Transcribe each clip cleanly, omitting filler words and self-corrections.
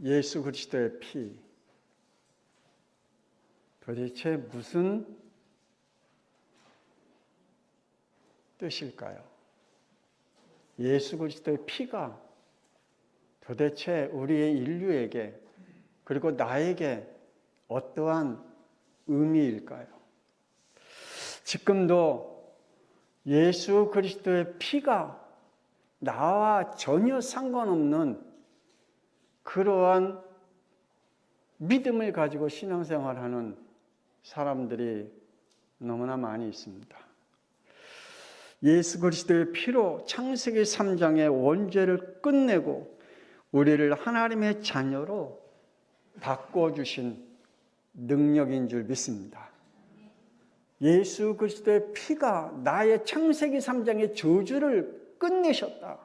예수 그리스도의 피, 도대체 무슨 뜻일까요? 예수 그리스도의 피가 도대체 우리의 인류에게 그리고 나에게 어떠한 의미일까요? 지금도 예수 그리스도의 피가 나와 전혀 상관없는 그러한 믿음을 가지고 신앙생활하는 사람들이 너무나 많이 있습니다. 예수 그리스도의 피로 창세기 3장의 원죄를 끝내고 우리를 하나님의 자녀로 바꿔주신 능력인 줄 믿습니다. 예수 그리스도의 피가 나의 창세기 3장의 저주를 끝내셨다.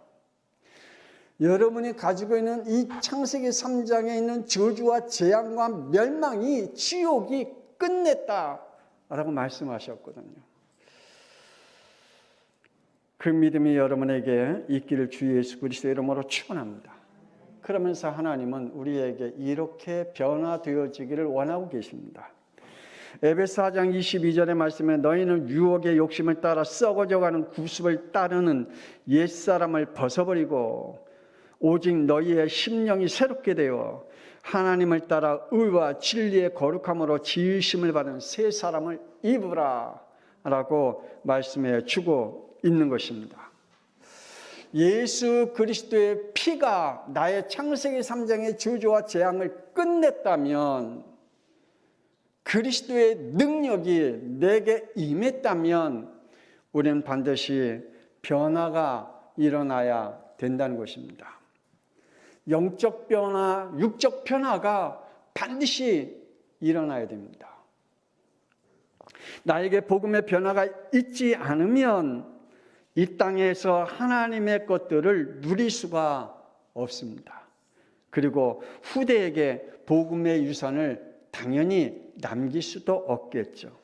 여러분이 가지고 있는 이 창세기 3장에 있는 저주와 재앙과 멸망이 지옥이 끝냈다라고 말씀하셨거든요. 그 믿음이 여러분에게 있기를 주 예수 그리스도의 이름으로 축원합니다. 그러면서 하나님은 우리에게 이렇게 변화되어지기를 원하고 계십니다. 에베소 4장 22절의 말씀에 너희는 유혹의 욕심을 따라 썩어져가는 구습을 따르는 옛사람을 벗어버리고 오직 너희의 심령이 새롭게 되어 하나님을 따라 의와 진리의 거룩함으로 지으심을 받은 새 사람을 입으라 라고 말씀해 주고 있는 것입니다. 예수 그리스도의 피가 나의 창세기 3장의 저주와 재앙을 끝냈다면, 그리스도의 능력이 내게 임했다면 우리는 반드시 변화가 일어나야 된다는 것입니다. 영적 변화, 육적 변화가 반드시 일어나야 됩니다. 나에게 복음의 변화가 있지 않으면 이 땅에서 하나님의 것들을 누릴 수가 없습니다. 그리고 후대에게 복음의 유산을 당연히 남길 수도 없겠죠.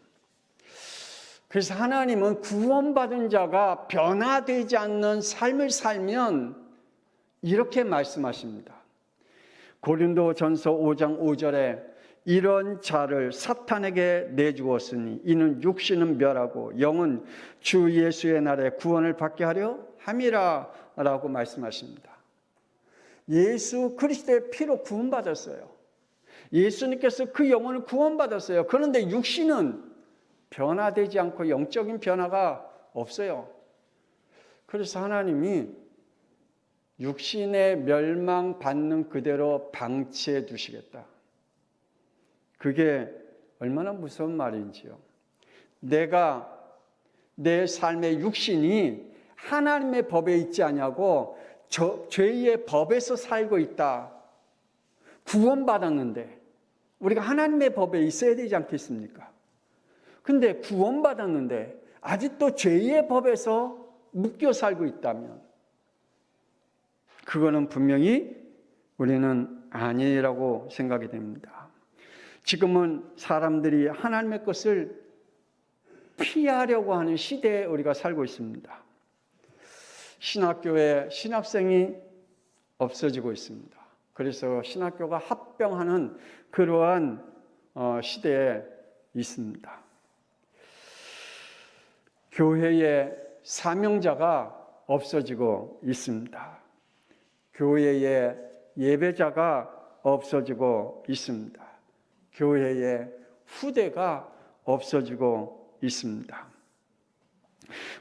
그래서 하나님은 구원받은 자가 변화되지 않는 삶을 살면 이렇게 말씀하십니다. 고린도전서 5장 5절에 이런 자를 사탄에게 내주었으니 이는 육신은 멸하고 영은 주 예수의 날에 구원을 받게 하려 함이라 라고 말씀하십니다. 예수 그리스도의 피로 구원받았어요. 예수님께서 그 영혼을 구원받았어요. 그런데 육신은 변화되지 않고 영적인 변화가 없어요. 그래서 하나님이 육신의 멸망받는 그대로 방치해 두시겠다. 그게 얼마나 무서운 말인지요. 내가 내 삶의 육신이 하나님의 법에 있지 않냐고 죄의 법에서 살고 있다. 구원받았는데 우리가 하나님의 법에 있어야 되지 않겠습니까? 근데 구원받았는데 아직도 죄의 법에서 묶여 살고 있다면 그거는 분명히 우리는 아니라고 생각이 됩니다. 지금은 사람들이 하나님의 것을 피하려고 하는 시대에 우리가 살고 있습니다. 신학교에 신학생이 없어지고 있습니다. 그래서 신학교가 합병하는 그러한 시대에 있습니다. 교회의 사명자가 없어지고 있습니다. 교회의 예배자가 없어지고 있습니다. 교회의 후대가 없어지고 있습니다.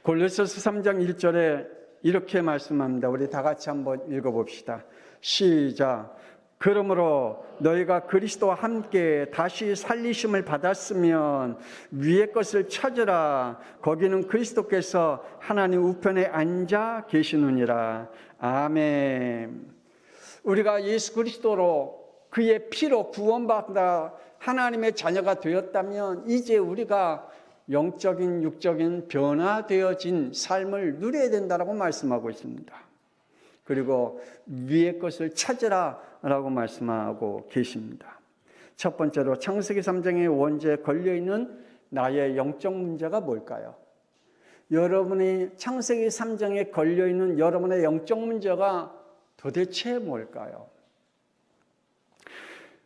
골로새서 3장 1절에 이렇게 말씀합니다. 우리 다 같이 한번 읽어봅시다. 시작. 그러므로 너희가 그리스도와 함께 다시 살리심을 받았으면 위의 것을 찾으라. 거기는 그리스도께서 하나님 우편에 앉아 계시느니라. 아멘. 우리가 예수 그리스도로 그의 피로 구원받아 하나님의 자녀가 되었다면 이제 우리가 영적인 육적인 변화되어진 삶을 누려야 된다고 말씀하고 있습니다. 그리고 위의 것을 찾으라 라고 말씀하고 계십니다. 첫 번째로 창세기 3장의 원죄에 걸려있는 나의 영적 문제가 뭘까요? 여러분이 창세기 3장에 걸려있는 여러분의 영적 문제가 도대체 뭘까요?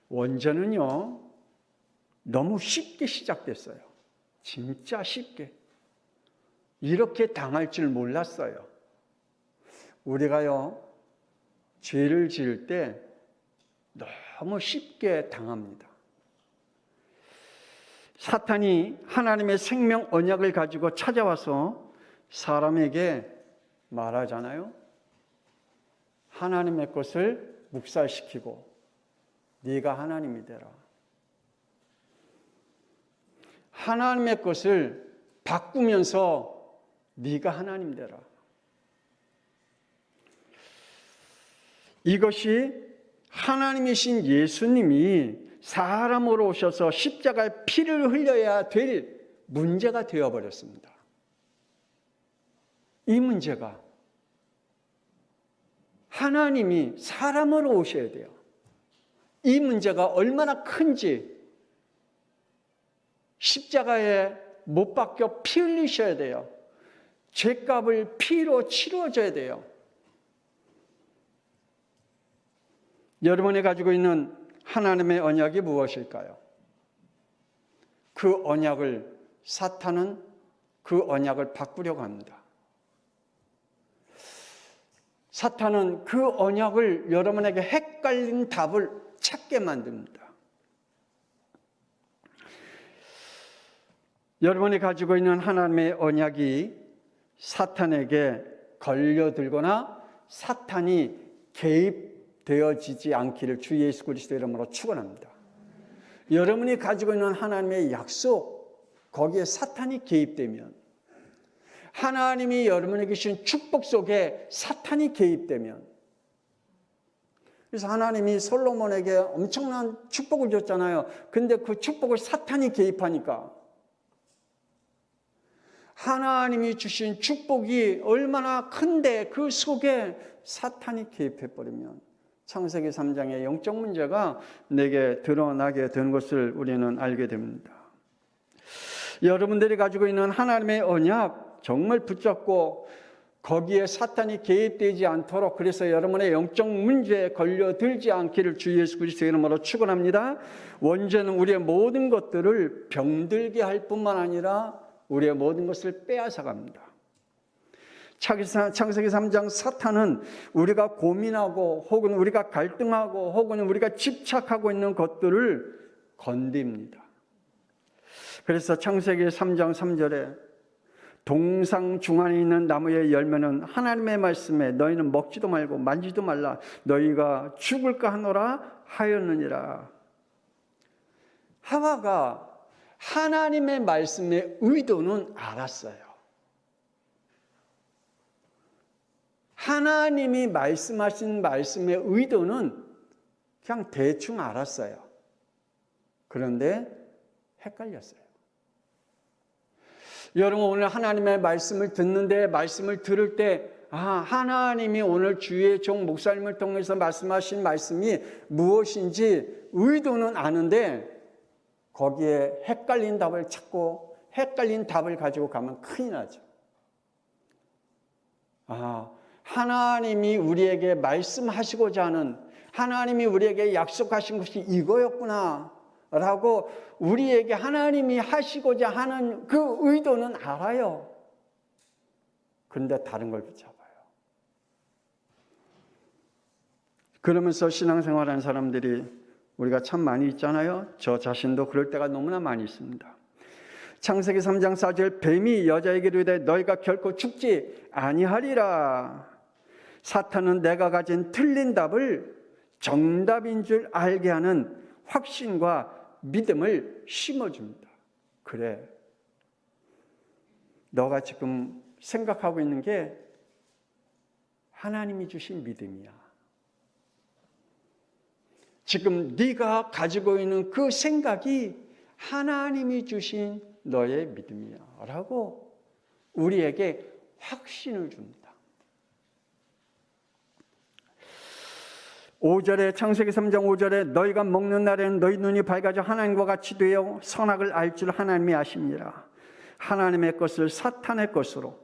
원죄는요, 너무 쉽게 시작됐어요. 진짜 쉽게. 이렇게 당할 줄 몰랐어요. 우리가요, 죄를 지을 때 너무 쉽게 당합니다. 사탄이 하나님의 생명 언약을 가지고 찾아와서 사람에게 말하잖아요. 하나님의 것을 묵살시키고 네가 하나님이 되라. 하나님의 것을 바꾸면서 네가 하나님 되라. 이것이 하나님이신 예수님이 사람으로 오셔서 십자가에 피를 흘려야 될 문제가 되어버렸습니다. 이 문제가 하나님이 사람으로 오셔야 돼요. 이 문제가 얼마나 큰지 십자가에 못 박혀 피 흘리셔야 돼요. 죄값을 피로 치러줘야 돼요. 여러분이 가지고 있는 하나님의 언약이 무엇일까요? 그 언약을 사탄은 그 언약을 바꾸려고 합니다. 사탄은 그 언약을 여러분에게 헷갈린 답을 찾게 만듭니다. 여러분이 가지고 있는 하나님의 언약이 사탄에게 걸려들거나 사탄이 개입되어지지 않기를 주 예수 그리스도의 이름으로 축원합니다. 여러분이 가지고 있는 하나님의 약속, 거기에 사탄이 개입되면, 하나님이 여러분에게 주신 축복 속에 사탄이 개입되면, 그래서 하나님이 솔로몬에게 엄청난 축복을 줬잖아요. 근데 그 축복을 사탄이 개입하니까 하나님이 주신 축복이 얼마나 큰데 그 속에 사탄이 개입해버리면 창세기 3장의 영적 문제가 내게 드러나게 되는 것을 우리는 알게 됩니다. 여러분들이 가지고 있는 하나님의 언약 정말 붙잡고 거기에 사탄이 개입되지 않도록, 그래서 여러분의 영적 문제에 걸려들지 않기를 주 예수 그리스도의 이름으로 축원합니다. 원죄는 우리의 모든 것들을 병들게 할 뿐만 아니라 우리의 모든 것을 빼앗아갑니다. 창세기 3장 사탄은 우리가 고민하고 혹은 우리가 갈등하고 혹은 우리가 집착하고 있는 것들을 건듭니다. 그래서 창세기 3장 3절에 동상 중앙에 있는 나무의 열매는 하나님의 말씀에 너희는 먹지도 말고 만지도 말라 너희가 죽을까 하노라 하였느니라. 하와가 하나님의 말씀의 의도는 알았어요. 하나님이 말씀하신 말씀의 의도는 그냥 대충 알았어요. 그런데 헷갈렸어요. 여러분, 오늘 하나님의 말씀을 듣는데, 말씀을 들을 때 하나님이 오늘 주의 종 목사님을 통해서 말씀하신 말씀이 무엇인지 의도는 아는데 거기에 헷갈린 답을 찾고 헷갈린 답을 가지고 가면 큰일 나죠. 하나님이 우리에게 말씀하시고자 하는, 하나님이 우리에게 약속하신 것이 이거였구나 라고 우리에게 하나님이 하시고자 하는 그 의도는 알아요. 그런데 다른 걸 붙잡아요. 그러면서 신앙생활하는 사람들이 우리가 참 많이 있잖아요. 저 자신도 그럴 때가 너무나 많이 있습니다. 창세기 3장 4절 뱀이 여자에게 이르되 너희가 결코 죽지 아니하리라. 사탄은 내가 가진 틀린 답을 정답인 줄 알게 하는 확신과 믿음을 심어줍니다. 그래, 너가 지금 생각하고 있는 게 하나님이 주신 믿음이야. 지금 네가 가지고 있는 그 생각이 하나님이 주신 너의 믿음이야 라고 우리에게 확신을 줍니다. 5절에 창세기 3장 5절에 너희가 먹는 날에는 너희 눈이 밝아져 하나님과 같이 되어 선악을 알 줄 하나님이 아십니다. 하나님의 것을 사탄의 것으로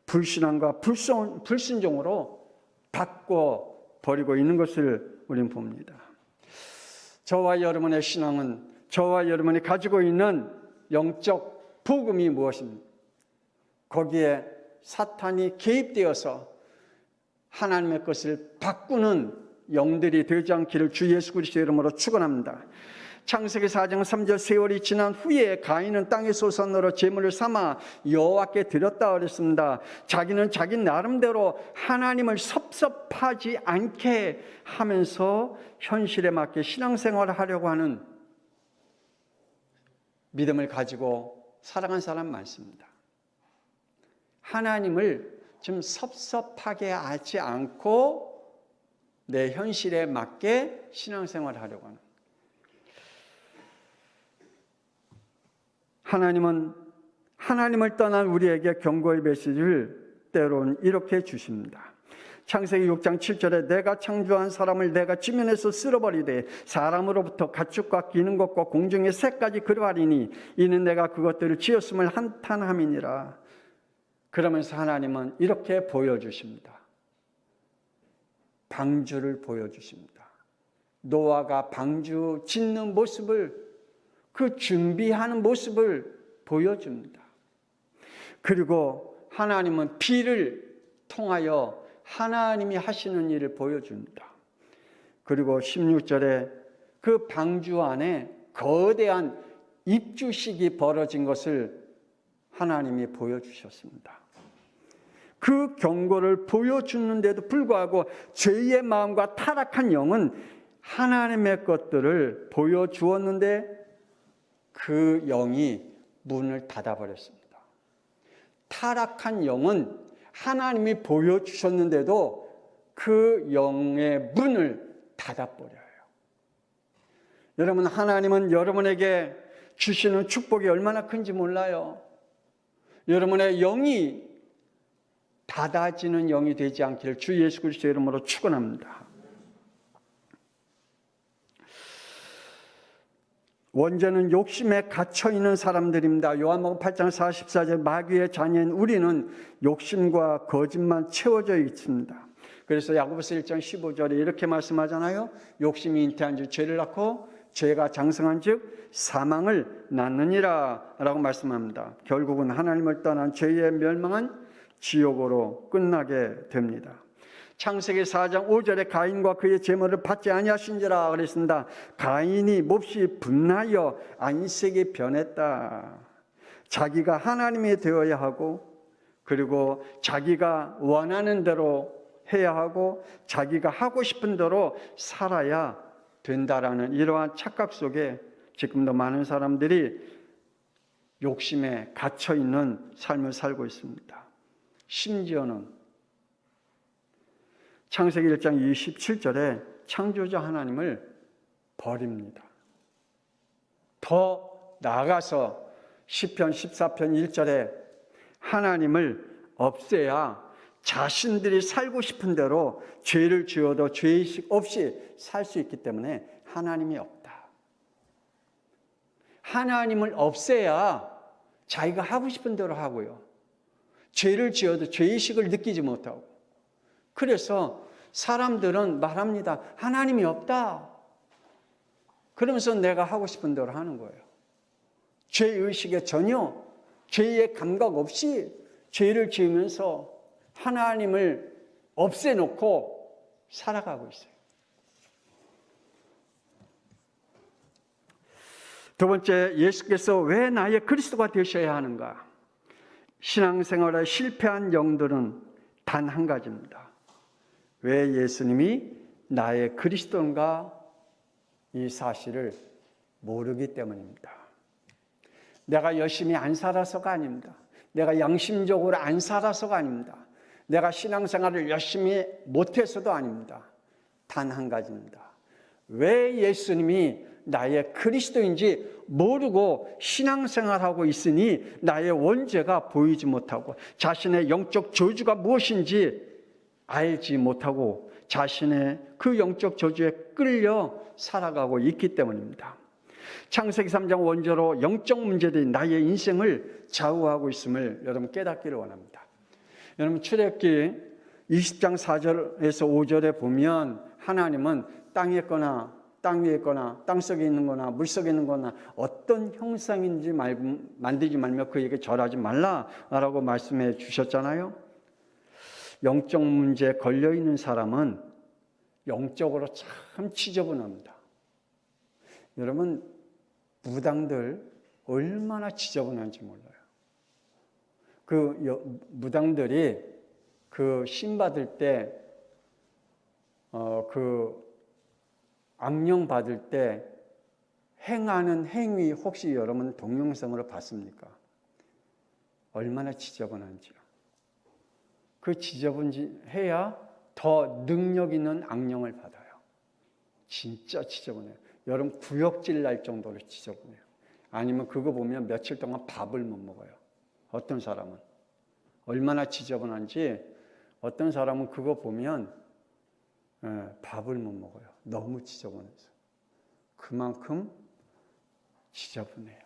불신앙과 불순종으로 바꿔 버리고 있는 것을 우리는 봅니다. 저와 여러분의 신앙은 저와 여러분이 가지고 있는 영적 복음이 무엇입니까? 거기에 사탄이 개입되어서 하나님의 것을 바꾸는 영들이 되지 않기를 주 예수 그리스도의 이름으로 축원합니다. 창세기 4장 3절 세월이 지난 후에 가인은 땅의 소산으로 제물을 삼아 여호와께 드렸다 그랬습니다. 자기는 자기 나름대로 하나님을 섭섭하지 않게 하면서 현실에 맞게 신앙생활을 하려고 하는 믿음을 가지고 살아간 사람 많습니다. 하나님을 좀 섭섭하게 하지 않고 내 현실에 맞게 신앙생활을 하려고 하는. 하나님은 하나님을 떠난 우리에게 경고의 메시지를 때로는 이렇게 주십니다. 창세기 6장 7절에 내가 창조한 사람을 내가 지면에서 쓸어버리되 사람으로부터 가축과 기는 것과 공중의 새까지 그러하리니 이는 내가 그것들을 지었음을 한탄함이니라. 그러면서 하나님은 이렇게 보여주십니다. 방주를 보여주십니다. 노아가 방주 짓는 모습을, 그 준비하는 모습을 보여줍니다. 그리고 하나님은 비를 통하여 하나님이 하시는 일을 보여줍니다. 그리고 16절에 그 방주 안에 거대한 입주식이 벌어진 것을 하나님이 보여주셨습니다. 그 경고를 보여주는데도 불구하고 죄의 마음과 타락한 영은 하나님의 것들을 보여주었는데 그 영이 문을 닫아버렸습니다. 타락한 영은 하나님이 보여주셨는데도 그 영의 문을 닫아버려요. 여러분, 하나님은 여러분에게 주시는 축복이 얼마나 큰지 몰라요. 여러분의 영이 닫아지는 영이 되지 않기를 주 예수 그리스도의 이름으로 축원합니다. 원죄는 욕심에 갇혀있는 사람들입니다. 요한복음 8장 44절 마귀의 자녀인 우리는 욕심과 거짓만 채워져 있습니다. 그래서 야고보서 1장 15절에 이렇게 말씀하잖아요. 욕심이 잉태한 즉 죄를 낳고 죄가 장성한 즉 사망을 낳느니라 라고 말씀합니다. 결국은 하나님을 떠난 죄의 멸망은 지옥으로 끝나게 됩니다. 창세기 4장 5절에 가인과 그의 제물을 받지 아니하신지라 그랬습니다. 가인이 몹시 분하여 안색이 변했다. 자기가 하나님이 되어야 하고, 그리고 자기가 원하는 대로 해야 하고, 자기가 하고 싶은 대로 살아야 된다라는 이러한 착각 속에 지금도 많은 사람들이 욕심에 갇혀 있는 삶을 살고 있습니다. 심지어는 창세기 1장 27절에 창조자 하나님을 버립니다. 더 나아가서 시편 14편 1절에 하나님을 없애야 자신들이 살고 싶은 대로 죄를 지어도 죄의식 없이 살 수 있기 때문에 하나님이 없다. 하나님을 없애야 자기가 하고 싶은 대로 하고요. 죄를 지어도 죄의식을 느끼지 못하고. 그래서 사람들은 말합니다. 하나님이 없다. 그러면서 내가 하고 싶은 대로 하는 거예요. 죄의식에 전혀 죄의 감각 없이 죄를 지으면서 하나님을 없애놓고 살아가고 있어요. 두 번째, 예수께서 왜 나의 그리스도가 되셔야 하는가? 신앙생활에 실패한 영들은 단 한 가지입니다. 왜 예수님이 나의 그리스도인가? 이 사실을 모르기 때문입니다. 내가 열심히 안 살아서가 아닙니다. 내가 양심적으로 안 살아서가 아닙니다. 내가 신앙생활을 열심히 못해서도 아닙니다. 단 한 가지입니다. 왜 예수님이 나의 그리스도인지 모르고 신앙생활하고 있으니 나의 원죄가 보이지 못하고 자신의 영적 저주가 무엇인지 알지 못하고 자신의 그 영적 저주에 끌려 살아가고 있기 때문입니다. 창세기 3장 원죄로 영적 문제들이 나의 인생을 좌우하고 있음을 여러분 깨닫기를 원합니다. 여러분, 출애굽기 20장 4절에서 5절에 보면 하나님은 땅에 거나 땅 위에 거나 땅 속에 있는 거나 물 속에 있는 거나 어떤 형상인지 만들지 말며 그에게 절하지 말라라고 말씀해 주셨잖아요. 영적 문제에 걸려있는 사람은 영적으로 참 지저분합니다. 여러분, 무당들 얼마나 지저분한지 몰라요. 그 무당들이 그 신 받을 때, 그 악령 받을 때 행하는 행위 혹시 여러분 동영상으로 봤습니까? 얼마나 지저분한지요. 그 지저분해야 더 능력 있는 악령을 받아요. 진짜 지저분해요. 여러분 구역질 날 정도로 지저분해요. 아니면 그거 보면 며칠 동안 밥을 못 먹어요. 어떤 사람은. 얼마나 지저분한지 어떤 사람은 그거 보면 밥을 못 먹어요. 너무 지저분해서. 그만큼 지저분해요.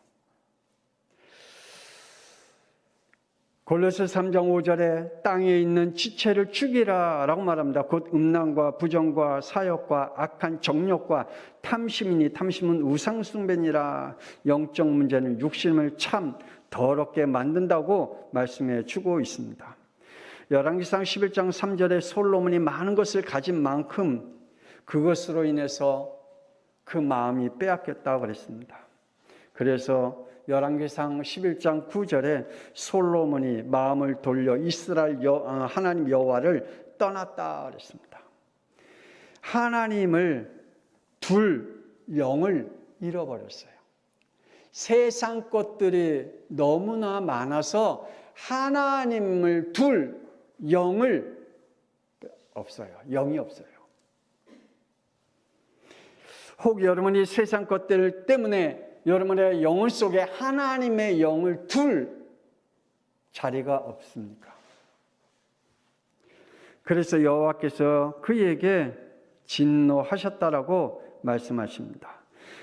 골로새 3장 5절에 땅에 있는 지체를 죽이라 라고 말합니다. 곧 음란과 부정과 사욕과 악한 정욕과 탐심이니 탐심은 우상숭배니라. 영적 문제는 육신을 참 더럽게 만든다고 말씀해 주고 있습니다. 열왕기상 11장 3절에 솔로몬이 많은 것을 가진 만큼 그것으로 인해서 그 마음이 빼앗겼다고 그랬습니다. 그래서 열왕기상 11장 9절에 솔로몬이 마음을 돌려 이스라엘 하나님 여호와를 떠났다 그랬습니다. 하나님을 둘 영을 잃어버렸어요. 세상 것들이 너무나 많아서 하나님을 둘 영을 없어요. 영이 없어요. 혹 여러분이 세상 것들 때문에 여러분의 영혼 속에 하나님의 영을 둘 자리가 없습니까? 그래서 여호와께서 그에게 진노하셨다라고 말씀하십니다.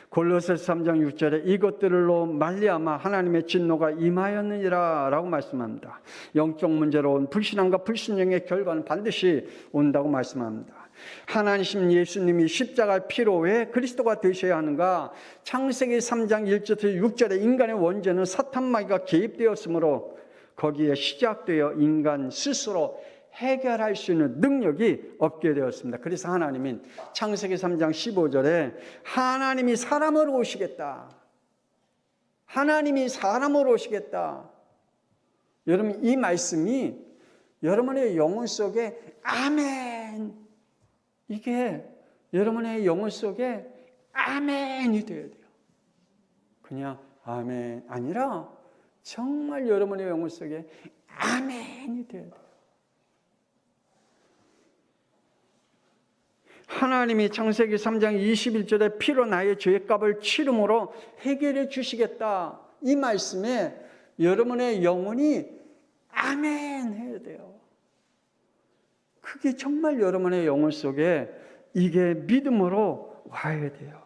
골로새서 3장 6절에 이것들로 말미암아 하나님의 진노가 임하였느니라 라고 말씀합니다. 영적 문제로 온 불신앙과 불순종의 결과는 반드시 온다고 말씀합니다. 하나님 예수님이 십자가의 피로 왜 그리스도가 되셔야 하는가? 창세기 3장 1절에서 6절에 인간의 원죄는 사탄 마귀가 개입되었으므로 거기에 시작되어 인간 스스로 해결할 수 있는 능력이 없게 되었습니다. 그래서 하나님은 창세기 3장 15절에 하나님이 사람으로 오시겠다. 하나님이 사람으로 오시겠다. 여러분 이 말씀이 여러분의 영혼 속에 아멘. 이게 여러분의 영혼 속에 아멘이 되어야 돼요. 그냥 아멘 아니라 정말 여러분의 영혼 속에 아멘이 되어야 돼요. 하나님이 창세기 3장 21절에 피로 나의 죄값을 치름으로 해결해 주시겠다. 이 말씀에 여러분의 영혼이 아멘 해야 돼요. 그게 정말 여러분의 영혼 속에 이게 믿음으로 와야 돼요.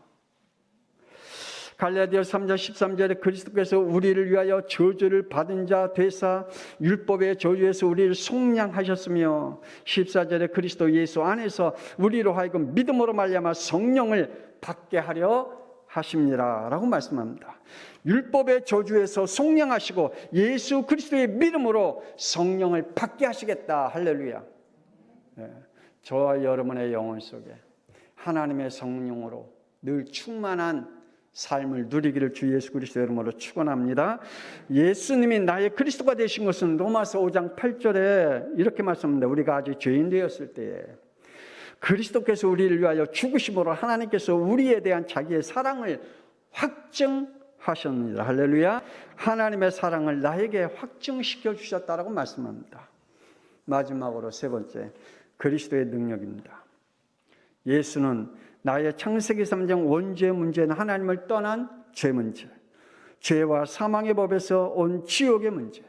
갈라디아서 3장 13절에 그리스도께서 우리를 위하여 저주를 받은 자 되사 율법의 저주에서 우리를 속량하셨으며 14절에 그리스도 예수 안에서 우리로 하여금 믿음으로 말미암아 성령을 받게 하려 하십니다 라고 말씀합니다. 율법의 저주에서 속량하시고 예수 그리스도의 믿음으로 성령을 받게 하시겠다. 할렐루야. 네, 저와 여러분의 영혼 속에 하나님의 성령으로 늘 충만한 삶을 누리기를 주 예수 그리스도 이름으로 축원합니다. 예수님이 나의 그리스도가 되신 것은 로마서 5장 8절에 이렇게 말씀합니다. 우리가 아직 죄인 되었을 때에 그리스도께서 우리를 위하여 죽으심으로 하나님께서 우리에 대한 자기의 사랑을 확증하셨느니라. 할렐루야. 하나님의 사랑을 나에게 확증시켜 주셨다라고 말씀합니다. 마지막으로 세 번째, 그리스도의 능력입니다. 예수는 나의 창세기 3장 원죄 문제는 하나님을 떠난 죄 문제, 죄와 사망의 법에서 온 지옥의 문제,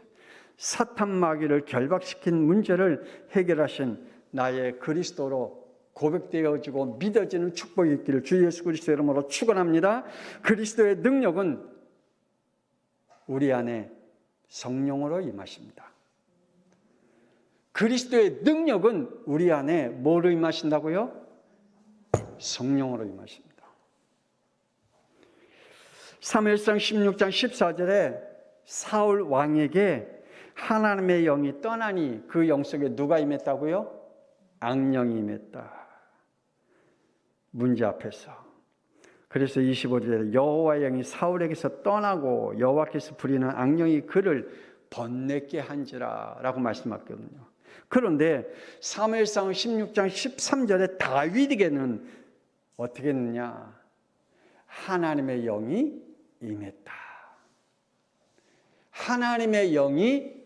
사탄 마귀를 결박시킨 문제를 해결하신 나의 그리스도로 고백되어지고 믿어지는 축복이 있기를 주 예수 그리스도 이름으로 축원합니다. 그리스도의 능력은 우리 안에 성령으로 임하십니다. 그리스도의 능력은 우리 안에 뭐로 임하신다고요? 성령으로 임하십니다. 사무엘상 16장 14절에 사울 왕에게 하나님의 영이 떠나니 그 영 속에 누가 임했다고요? 악령이 임했다. 문제 앞에서. 그래서 25절에 여호와의 영이 사울에게서 떠나고 여호와께서 부리는 악령이 그를 번뇌케 한지라 라고 말씀하거든요. 그런데 사무엘상 16장 13절에 다윗에게는 어떻게 했느냐? 하나님의 영이 임했다. 하나님의 영이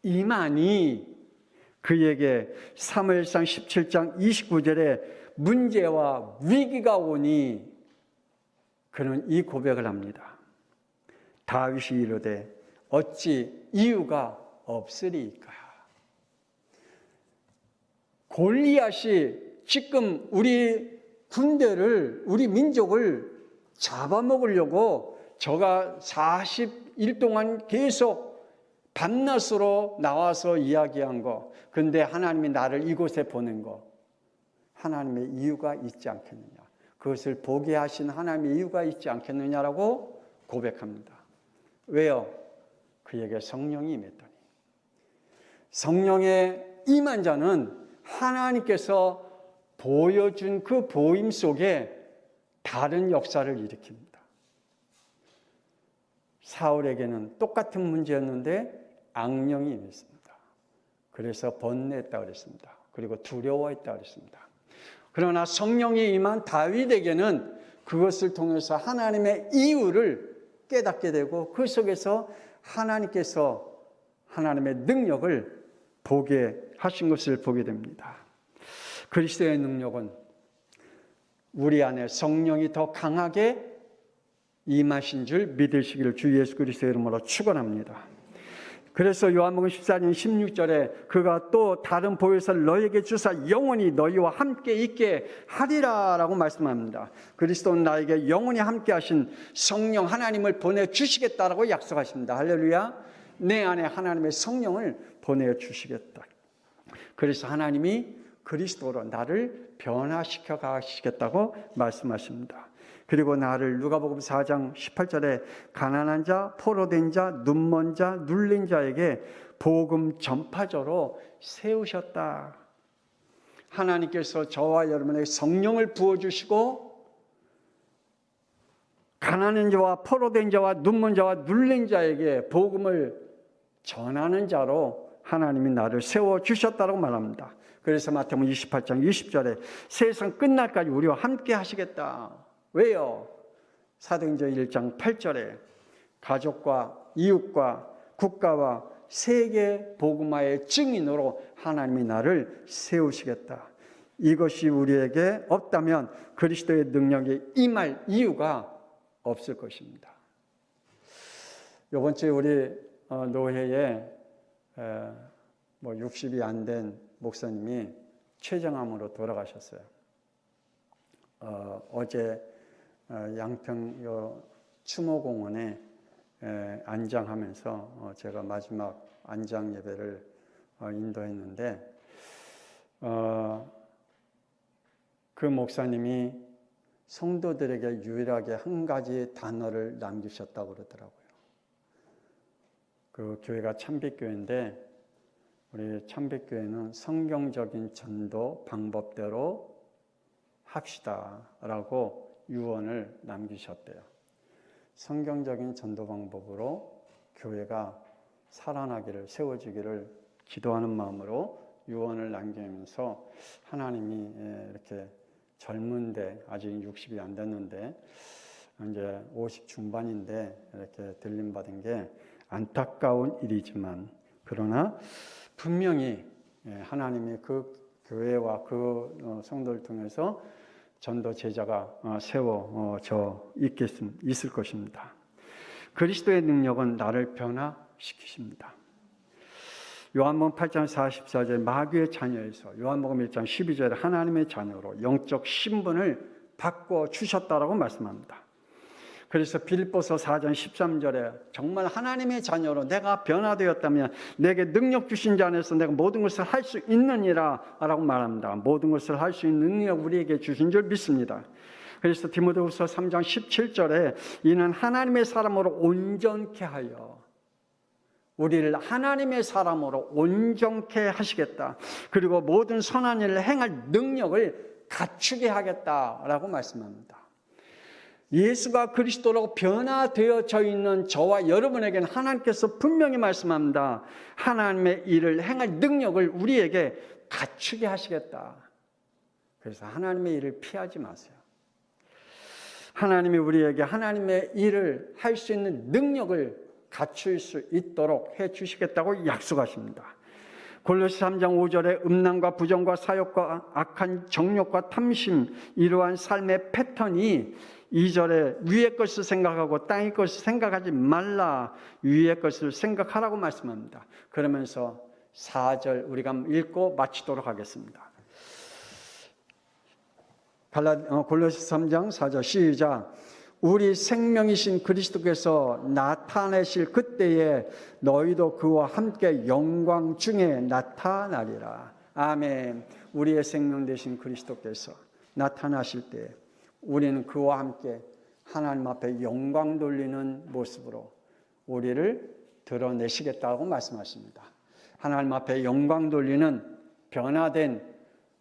임하니 그에게 사무엘상 17장 29절에 문제와 위기가 오니 그는 이 고백을 합니다. 다윗이 이르되 어찌 이유가 없으리이까. 골리앗이 지금 우리 군대를, 우리 민족을 잡아먹으려고 저가 40일 동안 계속 밤낮으로 나와서 이야기한 거, 근데 하나님이 나를 이곳에 보낸 거, 하나님의 이유가 있지 않겠느냐, 그것을 보게 하신 하나님의 이유가 있지 않겠느냐라고 고백합니다. 왜요? 그에게 성령이 임했더니. 성령의 임한 자는 하나님께서 보여준 그 보임 속에 다른 역사를 일으킵니다. 사울에게는 똑같은 문제였는데 악령이 임했습니다. 그래서 번뇌했다고 그랬습니다. 그리고 두려워했다고 그랬습니다. 그러나 성령이 임한 다윗에게는 그것을 통해서 하나님의 이유를 깨닫게 되고 그 속에서 하나님께서 하나님의 능력을 보게 하신 것을 보게 됩니다. 그리스도의 능력은 우리 안에 성령이 더 강하게 임하신 줄 믿으시기를 주 예수 그리스도의 이름으로 축원합니다. 그래서 요한복음 14장 16절에 그가 또 다른 보혜사를 너에게 주사 영원히 너희와 함께 있게 하리라 라고 말씀합니다. 그리스도는 나에게 영원히 함께 하신 성령 하나님을 보내주시겠다라고 약속하십니다. 할렐루야. 내 안에 하나님의 성령을 보내주시겠다. 그래서 하나님이 그리스도로 나를 변화시켜 가시겠다고 말씀하십니다. 그리고 나를 누가복음 4장 18절에 가난한 자, 포로된 자, 눈먼 자, 눌린 자에게 복음 전파자로 세우셨다. 하나님께서 저와 여러분에게 성령을 부어주시고 가난한 자와 포로된 자와 눈먼 자와 눌린 자에게 복음을 전하는 자로 하나님이 나를 세워주셨다고 말합니다. 그래서 마태복음 28장 20절에 세상 끝날까지 우리와 함께 하시겠다. 왜요? 사도행전 1장 8절에 가족과 이웃과 국가와 세계 복음화의 증인으로 하나님이 나를 세우시겠다. 이것이 우리에게 없다면 그리스도의 능력이 임할 이유가 없을 것입니다. 이번 주에 우리 노회에 60이 안 된 목사님이 췌장암으로 돌아가셨어요. 어제 양평 추모공원에 안장하면서 제가 마지막 안장 예배를 인도했는데 그 목사님이 성도들에게 유일하게 한 가지 단어를 남기셨다고 그러더라고요. 그 교회가 참빛교회인데 우리 참빛교회는 성경적인 전도 방법대로 합시다라고 유언을 남기셨대요. 성경적인 전도 방법으로 교회가 살아나기를, 세워지기를 기도하는 마음으로 유언을 남기면서 하나님이 이렇게 젊은데 아직 60이 안 됐는데 이제 50 중반인데 이렇게 들림받은 게 안타까운 일이지만 그러나 분명히 하나님이 그 교회와 그 성도를 통해서 전도 제자가 세워져 있을 것입니다. 그리스도의 능력은 나를 변화시키십니다. 요한복음 8장 44절 마귀의 자녀에서 요한복음 1장 12절에 하나님의 자녀로 영적 신분을 바꿔주셨다라고 말씀합니다. 그래서 빌립보서 4장 13절에 정말 하나님의 자녀로 내가 변화되었다면 내게 능력 주신 자 안에서 내가 모든 것을 할 수 있느니라 라고 말합니다. 모든 것을 할 수 있는 능력 우리에게 주신 줄 믿습니다. 그래서 디모데후서 3장 17절에 이는 하나님의 사람으로 온전케 하여 우리를 하나님의 사람으로 온전케 하시겠다. 그리고 모든 선한 일을 행할 능력을 갖추게 하겠다라고 말씀합니다. 예수가 그리스도로 변화되어져 있는 저와 여러분에게는 하나님께서 분명히 말씀합니다. 하나님의 일을 행할 능력을 우리에게 갖추게 하시겠다. 그래서 하나님의 일을 피하지 마세요. 하나님이 우리에게 하나님의 일을 할 수 있는 능력을 갖출 수 있도록 해 주시겠다고 약속하십니다. 골로새 3장 5절에 음란과 부정과 사욕과 악한 정욕과 탐심, 이러한 삶의 패턴이 2절에 위의 것을 생각하고 땅의 것을 생각하지 말라, 위의 것을 생각하라고 말씀합니다. 그러면서 4절 우리가 읽고 마치도록 하겠습니다. 골로새 3장 4절 시작. 우리 생명이신 그리스도께서 나타내실 그때에 너희도 그와 함께 영광 중에 나타나리라. 아멘. 우리의 생명 되신 그리스도께서 나타나실 때 우리는 그와 함께 하나님 앞에 영광 돌리는 모습으로 우리를 드러내시겠다고 말씀하십니다. 하나님 앞에 영광 돌리는 변화된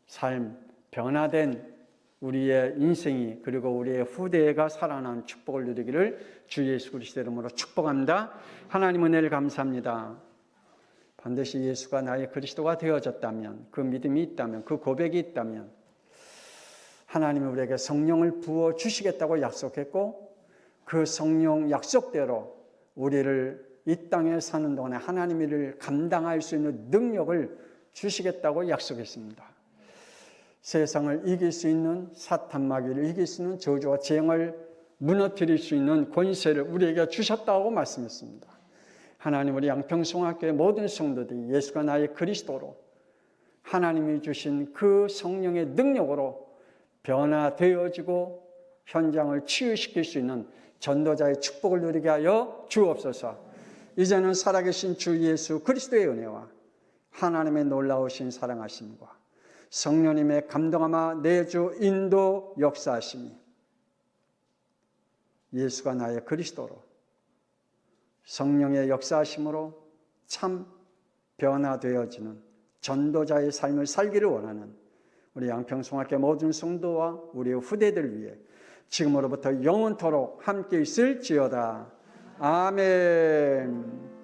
삶, 변화된 우리의 인생이, 그리고 우리의 후대가 살아난 축복을 누리기를 주 예수 그리스도의 이름으로 축복합니다. 하나님 은혜를 감사합니다. 반드시 예수가 나의 그리스도가 되어졌다면, 그 믿음이 있다면, 그 고백이 있다면 하나님이 우리에게 성령을 부어 주시겠다고 약속했고, 그 성령 약속대로 우리를 이 땅에 사는 동안에 하나님의 일을 감당할 수 있는 능력을 주시겠다고 약속했습니다. 세상을 이길 수 있는, 사탄 마귀를 이길 수 있는, 저주와 재앙을 무너뜨릴 수 있는 권세를 우리에게 주셨다고 말씀했습니다. 하나님, 우리 양평송학교의 모든 성도들이 예수가 나의 그리스도로 하나님이 주신 그 성령의 능력으로 변화되어지고 현장을 치유시킬 수 있는 전도자의 축복을 누리게 하여 주옵소서. 이제는 살아계신 주 예수 그리스도의 은혜와 하나님의 놀라우신 사랑하심과 성령님의 감동하마 내주 인도 역사하심이 예수가 나의 그리스도로 성령의 역사하심으로 참 변화되어지는 전도자의 삶을 살기를 원하는 우리 양평송학교 모든 성도와 우리의 후대들 위해 지금으로부터 영원토록 함께 있을지어다. 아멘.